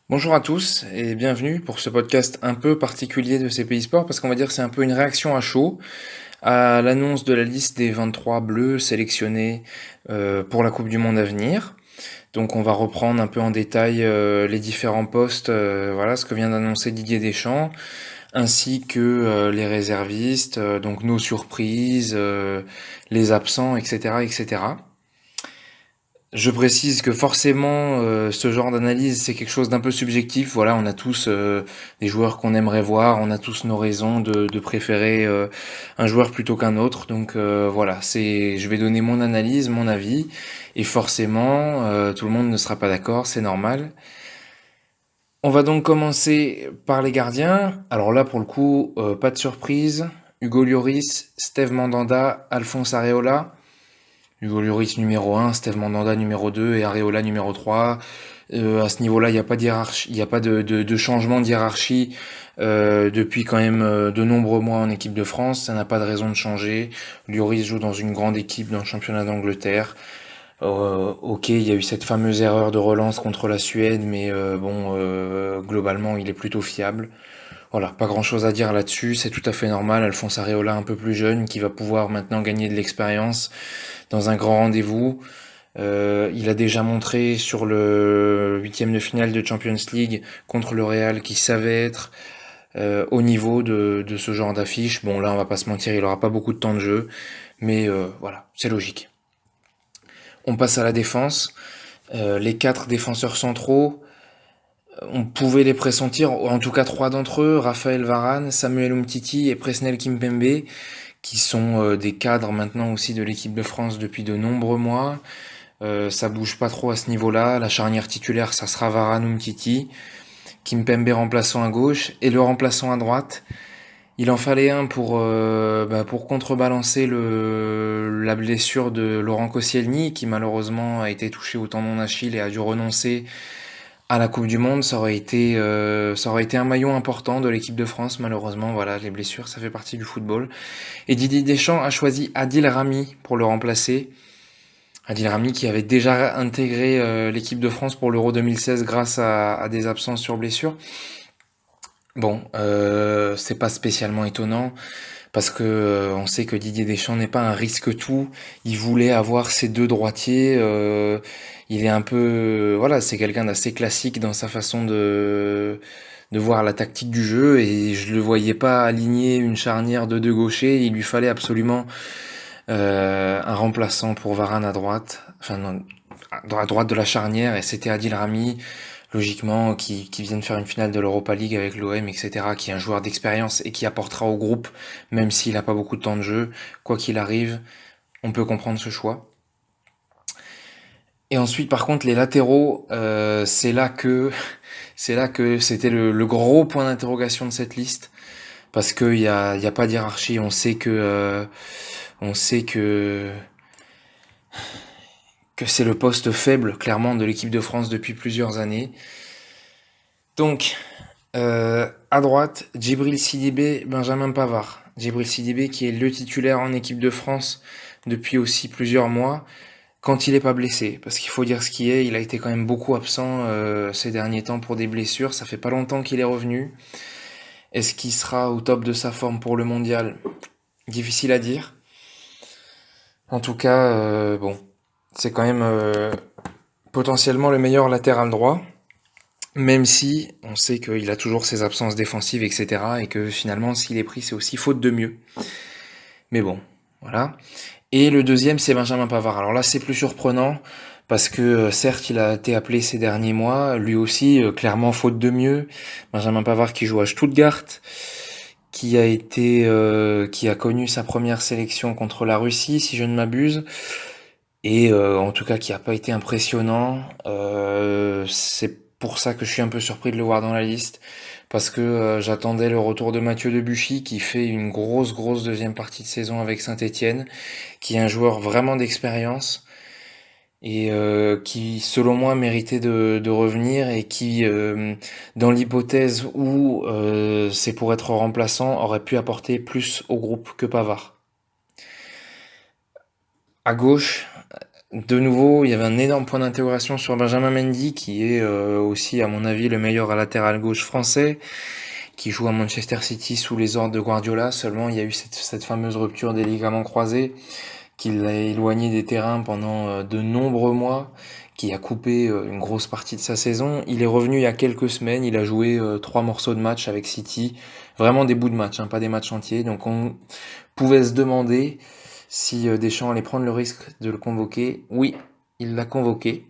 Bonjour à tous et bienvenue pour ce podcast un peu particulier de CPI Sport parce qu'on va dire que c'est un peu une réaction à chaud à l'annonce de la liste des 23 bleus sélectionnés pour la Coupe du Monde à venir. Donc on va reprendre un peu en détail les différents postes, voilà ce que vient d'annoncer Didier Deschamps, ainsi que les réservistes, donc nos surprises, les absents, etc., etc. Je précise que forcément, ce genre d'analyse, c'est quelque chose d'un peu subjectif. Voilà, on a tous des joueurs qu'on aimerait voir, on a tous nos raisons de préférer un joueur plutôt qu'un autre. Donc voilà, je vais donner mon analyse, mon avis, et forcément, tout le monde ne sera pas d'accord, c'est normal. On va donc commencer par les gardiens. Alors là, pour le coup, pas de surprise. Hugo Lloris, Steve Mandanda, Alphonse Areola. Hugo Lloris numéro 1, Steve Mandanda numéro 2 et Areola numéro 3. À ce niveau-là, il n'y a pas de hiérarchie, il n'y a pas de changement de hiérarchie depuis quand même de nombreux mois en équipe de France. Ça n'a pas de raison de changer. Lloris joue dans une grande équipe dans le championnat d'Angleterre. Ok, il y a eu cette fameuse erreur de relance contre la Suède, mais globalement, il est plutôt fiable. Voilà, pas grand-chose à dire là-dessus. C'est tout à fait normal. Alphonse Areola, un peu plus jeune, qui va pouvoir maintenant gagner de l'expérience dans un grand rendez-vous. Il a déjà montré sur le huitième de finale de Champions League contre le Real qu'il savait être au niveau de ce genre d'affiche. Bon, là, on va pas se mentir, il aura pas beaucoup de temps de jeu, mais voilà, c'est logique. On passe à la défense. Les quatre défenseurs centraux, on pouvait les pressentir, en tout cas trois d'entre eux, Raphaël Varane, Samuel Umtiti et Presnel Kimpembe, qui sont des cadres maintenant aussi de l'équipe de France depuis de nombreux mois. Ça bouge pas trop à ce niveau-là. La charnière titulaire, ça sera Varane Umtiti, Kimpembe remplaçant à gauche et le remplaçant à droite. Il en fallait un pour contrebalancer la blessure de Laurent Koscielny, qui malheureusement a été touché au tendon d'Achille et a dû renoncer à la Coupe du Monde. Ça aurait été un maillon important de l'équipe de France. Malheureusement, voilà, les blessures, ça fait partie du football. Et Didier Deschamps a choisi Adil Rami pour le remplacer. Adil Rami qui avait déjà intégré l'équipe de France pour l'Euro 2016 grâce à des absences sur blessure. Bon, c'est pas spécialement étonnant parce que on sait que Didier Deschamps n'est pas un risque-tout. Il voulait avoir ses deux droitiers. Il est un peu, voilà, c'est quelqu'un d'assez classique dans sa façon de voir la tactique du jeu et je le voyais pas aligner une charnière de deux gauchers. Il lui fallait absolument un remplaçant pour Varane à droite, enfin non, à droite de la charnière, et c'était Adil Rami, logiquement, qui vient de faire une finale de l'Europa League avec l'OM, etc., qui est un joueur d'expérience et qui apportera au groupe, même s'il n'a pas beaucoup de temps de jeu, quoi qu'il arrive, on peut comprendre ce choix. Et ensuite, par contre, les latéraux, c'est là que c'était le gros point d'interrogation de cette liste, parce qu'il y a pas de hiérarchie. On sait que c'est le poste faible, clairement, de l'équipe de France depuis plusieurs années. Donc, à droite, Djibril Sidibé, Benjamin Pavard. Djibril Sidibé qui est le titulaire en équipe de France depuis aussi plusieurs mois, quand il n'est pas blessé. Parce qu'il faut dire ce qui est, il a été quand même beaucoup absent ces derniers temps pour des blessures. Ça fait pas longtemps qu'il est revenu. Est-ce qu'il sera au top de sa forme pour le mondial? Difficile à dire. En tout cas, bon, c'est quand même potentiellement le meilleur latéral droit. Même si on sait qu'il a toujours ses absences défensives, etc. Et que finalement, s'il est pris, c'est aussi faute de mieux. Mais bon, voilà. Et le deuxième, c'est Benjamin Pavard. Alors là, c'est plus surprenant, parce que certes, il a été appelé ces derniers mois, lui aussi, clairement faute de mieux. Benjamin Pavard qui joue à Stuttgart, qui a connu sa première sélection contre la Russie, si je ne m'abuse. Et en tout cas qui a pas été impressionnant. C'est pour ça que je suis un peu surpris de le voir dans la liste, parce que j'attendais le retour de Mathieu Debuchy qui fait une grosse deuxième partie de saison avec Saint-Étienne, qui est un joueur vraiment d'expérience et qui selon moi méritait de revenir et qui dans l'hypothèse où c'est pour être remplaçant aurait pu apporter plus au groupe que Pavard. À gauche, de nouveau, il y avait un énorme point d'interrogation sur Benjamin Mendy, qui est aussi, à mon avis, le meilleur latéral gauche français, qui joue à Manchester City sous les ordres de Guardiola. Seulement, il y a eu cette fameuse rupture des ligaments croisés qui l'a éloigné des terrains pendant de nombreux mois, qui a coupé une grosse partie de sa saison. Il est revenu il y a quelques semaines, il a joué 3 morceaux de match avec City, vraiment des bouts de match, hein, pas des matchs entiers. Donc on pouvait se demander si Deschamps allait prendre le risque de le convoquer. Oui, il l'a convoqué.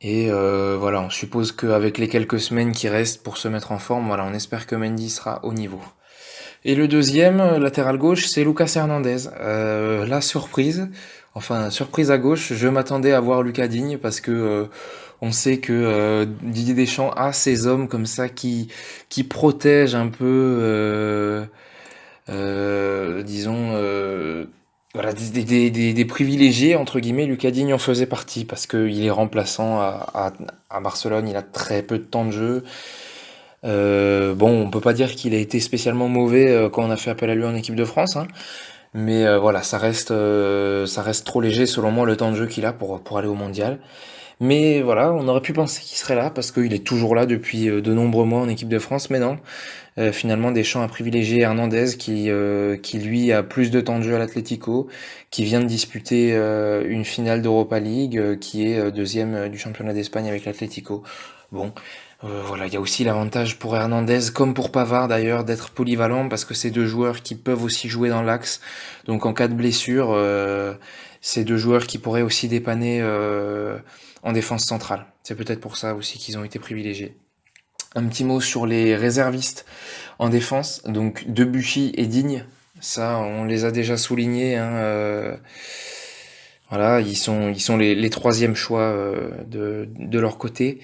Et voilà, on suppose qu'avec les quelques semaines qui restent pour se mettre en forme, voilà, on espère que Mendy sera au niveau. Et le deuxième latéral gauche, c'est Lucas Hernandez. La surprise, enfin surprise à gauche, je m'attendais à voir Lucas Digne parce que on sait que Didier Deschamps a ces hommes comme ça qui protègent un peu, disons, voilà, des privilégiés entre guillemets. Lucas Digne en faisait partie parce qu'il est remplaçant à Barcelone, il a très peu de temps de jeu. Bon, on peut pas dire qu'il a été spécialement mauvais quand on a fait appel à lui en équipe de France, hein, mais voilà, ça reste trop léger selon moi le temps de jeu qu'il a pour aller au mondial. Mais voilà, on aurait pu penser qu'il serait là parce qu'il est toujours là depuis de nombreux mois en équipe de France, mais non. Finalement, Deschamps a privilégié Hernandez qui lui a plus de temps de jeu à l'Atlético, qui vient de disputer une finale d'Europa League, qui est deuxième du championnat d'Espagne avec l'Atlético. Bon, voilà, il y a aussi l'avantage pour Hernandez, comme pour Pavard d'ailleurs, d'être polyvalent parce que c'est deux joueurs qui peuvent aussi jouer dans l'axe. Donc en cas de blessure, c'est deux joueurs qui pourraient aussi dépanner en défense centrale. C'est peut-être pour ça aussi qu'ils ont été privilégiés. Un petit mot sur les réservistes en défense. Donc Debuchy et Digne, ça on les a déjà soulignés, hein, voilà, ils sont les troisièmes choix de leur côté.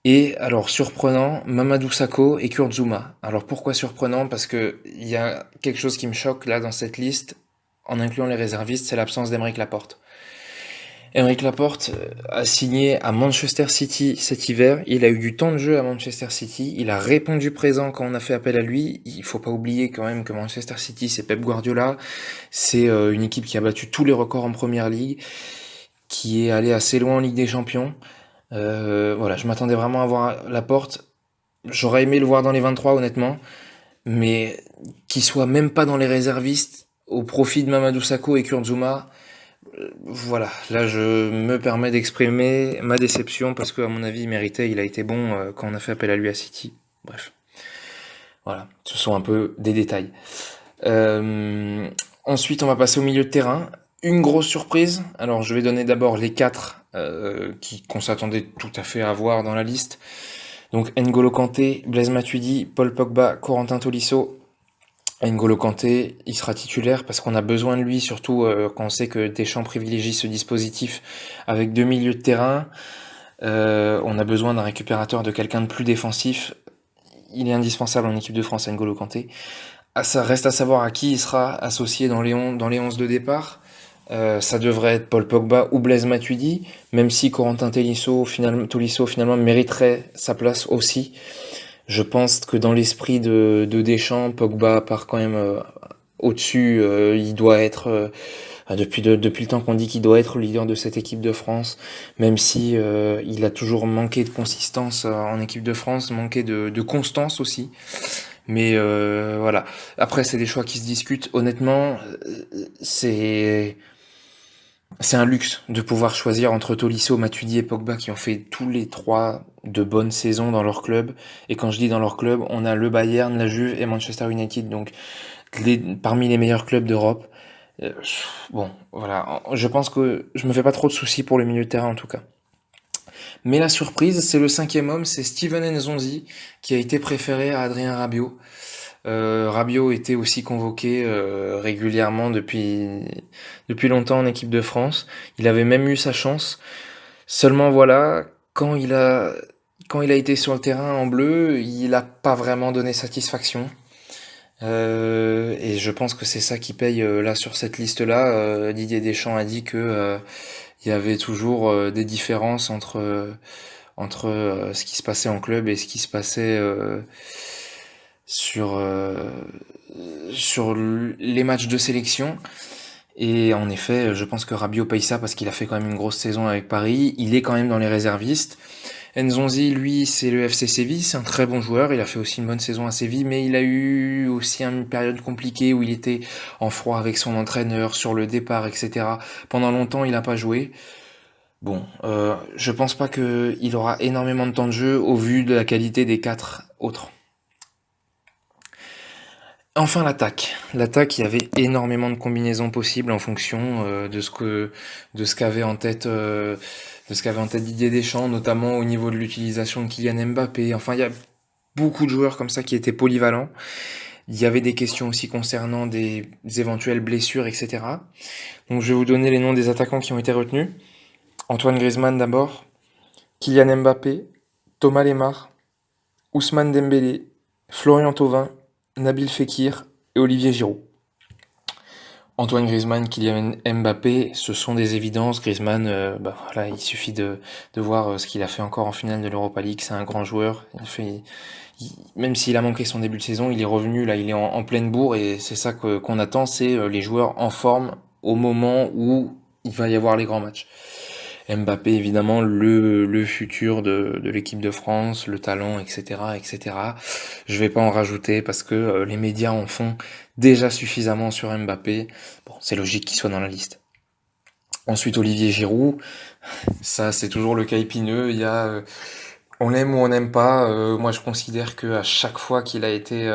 Et alors surprenant, Mamadou Sakho et Kurt Zouma. Alors pourquoi surprenant? Parce que il y a quelque chose qui me choque là dans cette liste, en incluant les réservistes, c'est l'absence d'Aymeric Laporte. Aymeric Laporte a signé à Manchester City cet hiver. Il a eu du temps de jeu à Manchester City. Il a répondu présent quand on a fait appel à lui. Il faut pas oublier quand même que Manchester City, c'est Pep Guardiola. C'est une équipe qui a battu tous les records en Première Ligue, qui est allée assez loin en Ligue des Champions. Voilà, je m'attendais vraiment à voir Laporte. J'aurais aimé le voir dans les 23, honnêtement. Mais qu'il soit même pas dans les réservistes au profit de Mamadou Sakho et Kurt Zouma, voilà, là je me permets d'exprimer ma déception parce qu'à mon avis il méritait, il a été bon quand on a fait appel à lui à City. Bref, voilà, ce sont un peu des détails. Euh, Ensuite on va passer au milieu de terrain. Une grosse surprise, alors je vais donner d'abord les quatre qu'on s'attendait tout à fait à voir dans la liste. Donc N'Golo Kanté, Blaise Matuidi, Paul Pogba, Corentin Tolisso. N'Golo Kanté, il sera titulaire parce qu'on a besoin de lui, surtout quand on sait que Deschamps privilégie ce dispositif avec deux milieux de terrain. On a besoin d'un récupérateur, de quelqu'un de plus défensif. Il est indispensable en équipe de France, N'Golo Kanté. Ah, ça reste à savoir à qui il sera associé dans les 11 de départ. Ça devrait être Paul Pogba ou Blaise Matuidi, même si Corentin Tolisso finalement mériterait sa place aussi. Je pense que dans l'esprit de Deschamps, Pogba part quand même au-dessus. Il doit être, depuis le temps qu'on dit qu'il doit être le leader de cette équipe de France, même si il a toujours manqué de consistance en équipe de France, manqué de constance aussi. Mais voilà. Après, c'est des choix qui se discutent. Honnêtement, c'est c'est un luxe de pouvoir choisir entre Tolisso, Matuidi et Pogba qui ont fait tous les trois de bonnes saisons dans leur club. Et quand je dis dans leur club, on a le Bayern, la Juve et Manchester United, donc parmi les meilleurs clubs d'Europe. Euh, bon, voilà, je pense que je me fais pas trop de soucis pour le milieu de terrain en tout cas. Mais la surprise, c'est le cinquième homme, c'est Steven Nzonzi qui a été préféré à Adrien Rabiot. Rabiot était aussi convoqué régulièrement depuis longtemps en équipe de France. Il avait même eu sa chance. Seulement voilà, quand il a été sur le terrain en bleu, il n'a pas vraiment donné satisfaction. Et je pense que c'est ça qui paye là sur cette liste-là. Didier Deschamps a dit que il y avait toujours des différences entre ce qui se passait en club et ce qui se passait sur, sur les matchs de sélection. Et en effet, je pense que Rabiot paye ça parce qu'il a fait quand même une grosse saison avec Paris. Il est quand même dans les réservistes. Nzonzi, lui, c'est le FC Séville, c'est un très bon joueur, il a fait aussi une bonne saison à Séville, mais il a eu aussi une période compliquée où il était en froid avec son entraîneur, sur le départ, etc. Pendant longtemps, il n'a pas joué. Bon, je pense pas qu'il aura énormément de temps de jeu au vu de la qualité des quatre autres. Enfin l'attaque. L'attaque, il y avait énormément de combinaisons possibles en fonction de ce qu'avait en tête Didier Deschamps, notamment au niveau de l'utilisation de Kylian Mbappé. Enfin, il y a beaucoup de joueurs comme ça qui étaient polyvalents. Il y avait des questions aussi concernant des éventuelles blessures, etc. Donc je vais vous donner les noms des attaquants qui ont été retenus. Antoine Griezmann d'abord, Kylian Mbappé, Thomas Lemar, Ousmane Dembélé, Florian Thauvin, Nabil Fekir et Olivier Giroud. Antoine Griezmann, Kylian Mbappé, ce sont des évidences. Griezmann, voilà, il suffit de voir ce qu'il a fait encore en finale de l'Europa League. C'est un grand joueur. Même s'il a manqué son début de saison, il est revenu là, il est en pleine bourre et c'est ça qu'on attend, c'est les joueurs en forme au moment où il va y avoir les grands matchs. Mbappé, évidemment, le futur de l'équipe de France, le talent, etc., etc. Je vais pas en rajouter parce que les médias en font déjà suffisamment sur Mbappé. Bon, c'est logique qu'il soit dans la liste. Ensuite, Olivier Giroud, ça c'est toujours le cas épineux. Il y a, on l'aime ou on n'aime pas. Moi, je considère que à chaque fois qu'il a été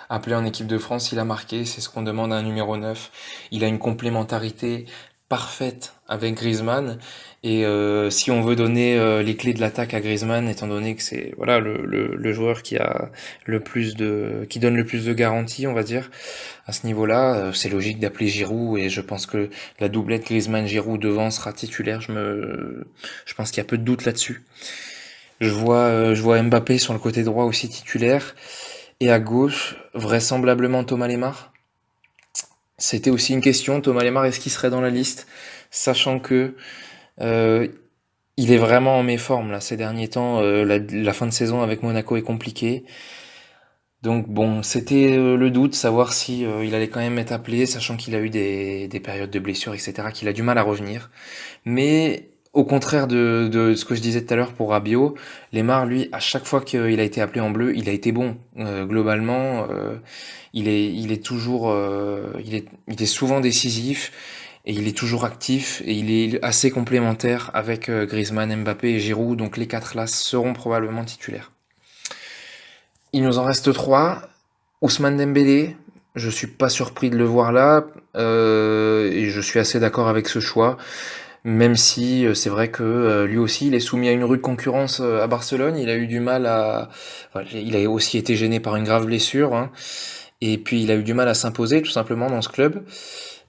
appelé en équipe de France, il a marqué. C'est ce qu'on demande à un numéro 9. Il a une complémentarité parfaite avec Griezmann. Et si on veut donner les clés de l'attaque à Griezmann, étant donné que c'est voilà le joueur qui donne le plus de garanties, on va dire, à ce niveau-là, c'est logique d'appeler Giroud et je pense que la doublette Griezmann-Giroud devant sera titulaire. Je pense qu'il y a peu de doute là-dessus. Je vois Mbappé sur le côté droit aussi titulaire et à gauche vraisemblablement Thomas Lemar. C'était aussi une question. Thomas Lemar, est-ce qu'il serait dans la liste, sachant que euh, il est vraiment en méforme là ces derniers temps. La fin de saison avec Monaco est compliquée. Donc bon, c'était le doute, savoir si il allait quand même être appelé, sachant qu'il a eu des périodes de blessures, etc., qu'il a du mal à revenir. Mais au contraire de ce que je disais tout à l'heure pour Rabiot, Lemar, lui, à chaque fois qu'il a été appelé en bleu, il a été bon. Globalement, il est toujours, il est souvent décisif et il est toujours actif et il est assez complémentaire avec Griezmann, Mbappé et Giroud. Donc les quatre là seront probablement titulaires. Il nous en reste trois. Ousmane Dembélé, je suis pas surpris de le voir là, et je suis assez d'accord avec ce choix, même si c'est vrai que lui aussi il est soumis à une rude concurrence à Barcelone. Il a eu du mal il a aussi été gêné par une grave blessure, hein, et puis il a eu du mal à s'imposer tout simplement dans ce club.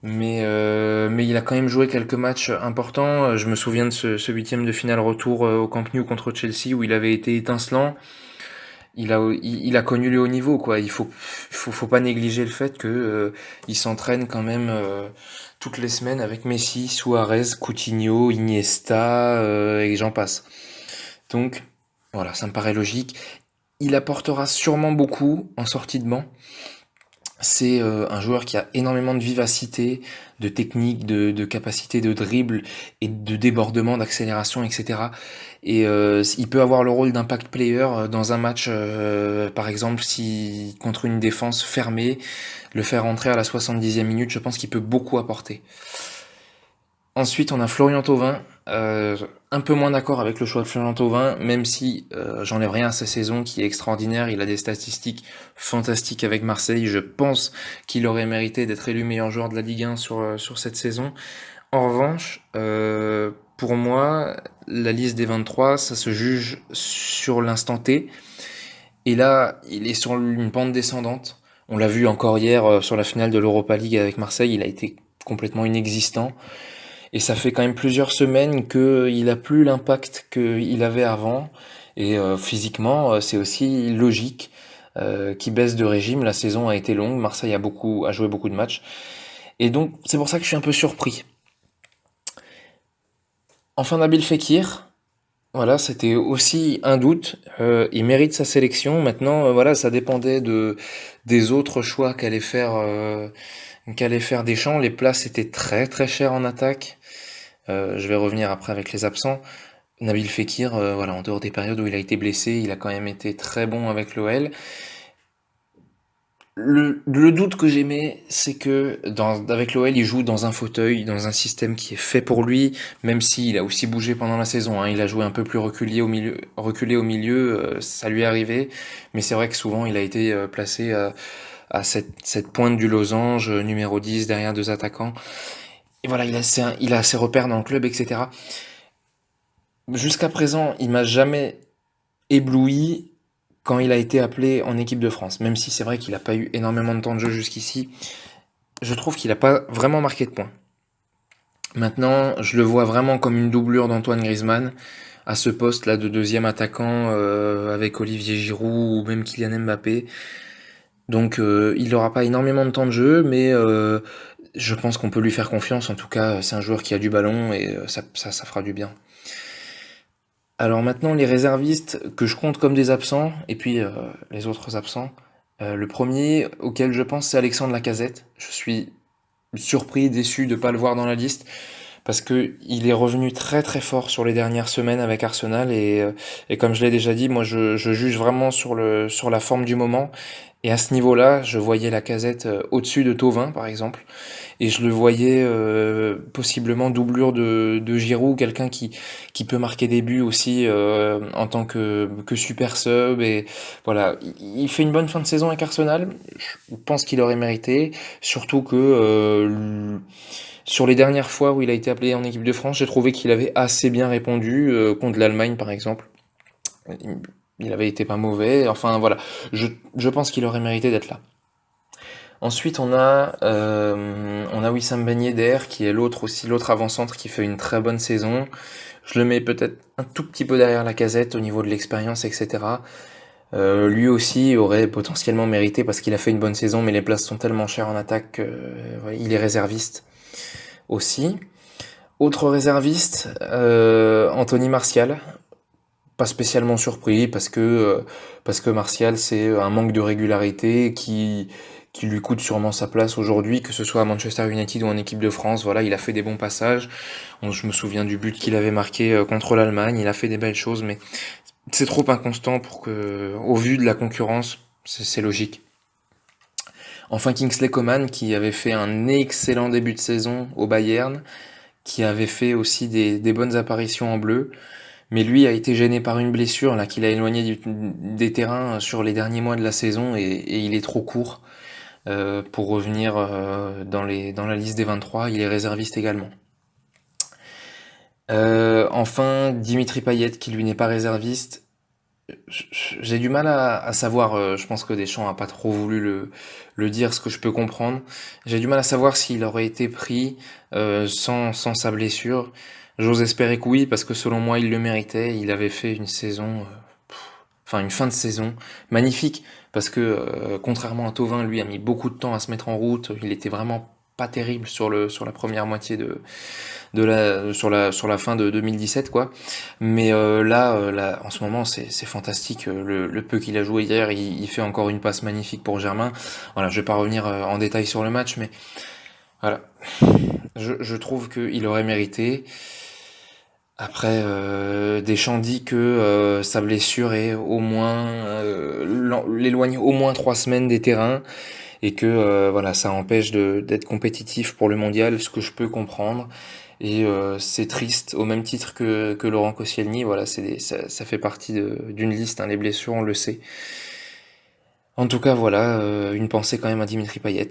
Mais il a quand même joué quelques matchs importants. Je me souviens de ce huitième de finale retour au Camp Nou contre Chelsea où il avait été étincelant. Il a connu le haut niveau, quoi. Faut pas négliger le fait que il s'entraîne quand même toutes les semaines avec Messi, Suarez, Coutinho, Iniesta et j'en passe. Donc voilà, ça me paraît logique. Il apportera sûrement beaucoup en sortie de banc. C'est un joueur qui a énormément de vivacité, de technique, de capacité de dribble et de débordement, d'accélération, etc. Et il peut avoir le rôle d'impact player dans un match, par exemple, si contre une défense fermée, le faire entrer à la 70e minute, je pense qu'il peut beaucoup apporter. Ensuite, on a Florian Thauvin. Un peu moins d'accord avec le choix de Florian Thauvin, même si j'enlève rien à sa saison qui est extraordinaire. Il a des statistiques fantastiques avec Marseille. Je pense qu'il aurait mérité d'être élu meilleur joueur de la Ligue 1 sur cette saison. En revanche, pour moi, la liste des 23, ça se juge sur l'instant T. Et là, il est sur une pente descendante. On l'a vu encore hier sur la finale de l'Europa League avec Marseille. Il a été complètement inexistant. Et ça fait quand même plusieurs semaines qu'il a plus l'impact qu'il avait avant. Et physiquement, c'est aussi logique qu'il baisse de régime. La saison a été longue. Marseille a joué beaucoup de matchs. Et donc, c'est pour ça que je suis un peu surpris. Enfin, Nabil Fekir. Voilà, c'était aussi un doute. Il mérite sa sélection. Maintenant, voilà, ça dépendait des autres choix qu'allait faire Deschamps. Les places étaient très très chères en attaque. Je vais revenir après avec les absents. Nabil Fekir, voilà, en dehors des périodes où il a été blessé, il a quand même été très bon avec l'OL. Le doute que j'aimais, c'est que avec l'OL, il joue dans un fauteuil, dans un système qui est fait pour lui, même s'il a aussi bougé pendant la saison, hein. Il a joué un peu plus reculé au milieu, ça lui est arrivé, mais c'est vrai que souvent il a été placé à cette pointe du losange, numéro 10, derrière deux attaquants. Et voilà, il a ses repères dans le club, etc. Jusqu'à présent, il m'a jamais ébloui quand il a été appelé en équipe de France, même si c'est vrai qu'il n'a pas eu énormément de temps de jeu jusqu'ici. Je trouve qu'il n'a pas vraiment marqué de points. Maintenant, je le vois vraiment comme une doublure d'Antoine Griezmann à ce poste-là de deuxième attaquant avec Olivier Giroud ou même Kylian Mbappé. Donc il n'aura pas énormément de temps de jeu, mais je pense qu'on peut lui faire confiance. En tout cas, c'est un joueur qui a du ballon et ça fera du bien. Alors maintenant, les réservistes que je compte comme des absents, et puis les autres absents. Le premier auquel je pense, c'est Alexandre Lacazette. Je suis surpris, déçu de ne pas le voir dans la liste, parce que il est revenu très très fort sur les dernières semaines avec Arsenal, et comme je l'ai déjà dit, moi je juge vraiment sur la forme du moment, et à ce niveau-là, je voyais Lacazette au-dessus de Thauvin, par exemple. Et je le voyais possiblement doublure de Giroud, quelqu'un qui peut marquer des buts aussi en tant que super sub. Et voilà, il fait une bonne fin de saison avec Arsenal. Je pense qu'il aurait mérité. Surtout que sur les dernières fois où il a été appelé en équipe de France, j'ai trouvé qu'il avait assez bien répondu contre l'Allemagne par exemple. Il avait été pas mauvais. Enfin voilà, je pense qu'il aurait mérité d'être là. Ensuite, on a Wissam Ben Yedder, qui est l'autre avant-centre qui fait une très bonne saison. Je le mets peut-être un tout petit peu derrière Lacazette au niveau de l'expérience, etc. Lui aussi aurait potentiellement mérité parce qu'il a fait une bonne saison, mais les places sont tellement chères en attaque qu'il est réserviste aussi. Autre réserviste, Anthony Martial. Pas spécialement surpris parce que Martial, c'est un manque de régularité qui lui coûte sûrement sa place aujourd'hui, que ce soit à Manchester United ou en équipe de France. Voilà, il a fait des bons passages. Je me souviens du but qu'il avait marqué contre l'Allemagne. Il a fait des belles choses, mais c'est trop inconstant pour que, au vu de la concurrence, c'est logique. Enfin, Kingsley Coman, qui avait fait un excellent début de saison au Bayern, qui avait fait aussi des bonnes apparitions en bleu. Mais lui a été gêné par une blessure là qu'il a éloigné des terrains sur les derniers mois de la saison, et il est trop court pour revenir dans la liste des 23. Il est réserviste également. Enfin, Dimitri Payet, qui lui n'est pas réserviste. J'ai du mal à savoir, je pense que Deschamps a pas trop voulu le dire, ce que je peux comprendre. J'ai du mal à savoir s'il aurait été pris sans sa blessure. J'ose espérer que oui, parce que selon moi, il le méritait. Il avait fait une saison, enfin une fin de saison magnifique, parce que contrairement à Thauvin, lui a mis beaucoup de temps à se mettre en route. Il était vraiment pas terrible sur la première moitié sur la fin de 2017 quoi. Mais là, en ce moment c'est fantastique. Le peu qu'il a joué hier, il fait encore une passe magnifique pour Germain. Voilà, je vais pas revenir en détail sur le match, mais voilà, je trouve qu'il aurait mérité. Après, Deschamps dit que sa blessure est au moins l'éloigne au moins 3 semaines des terrains, et que voilà, ça empêche d'être compétitif pour le mondial, ce que je peux comprendre. Et c'est triste, au même titre que Laurent Koscielny. Voilà, ça fait partie d'une liste, hein, les blessures, on le sait. En tout cas, voilà, une pensée quand même à Dimitri Payet.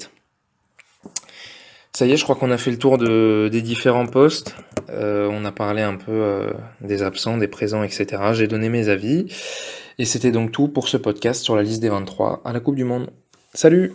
Ça y est, je crois qu'on a fait le tour des différents postes. On a parlé un peu des absents, des présents, etc. J'ai donné mes avis. Et c'était donc tout pour ce podcast sur la liste des 23 à la Coupe du Monde. Salut!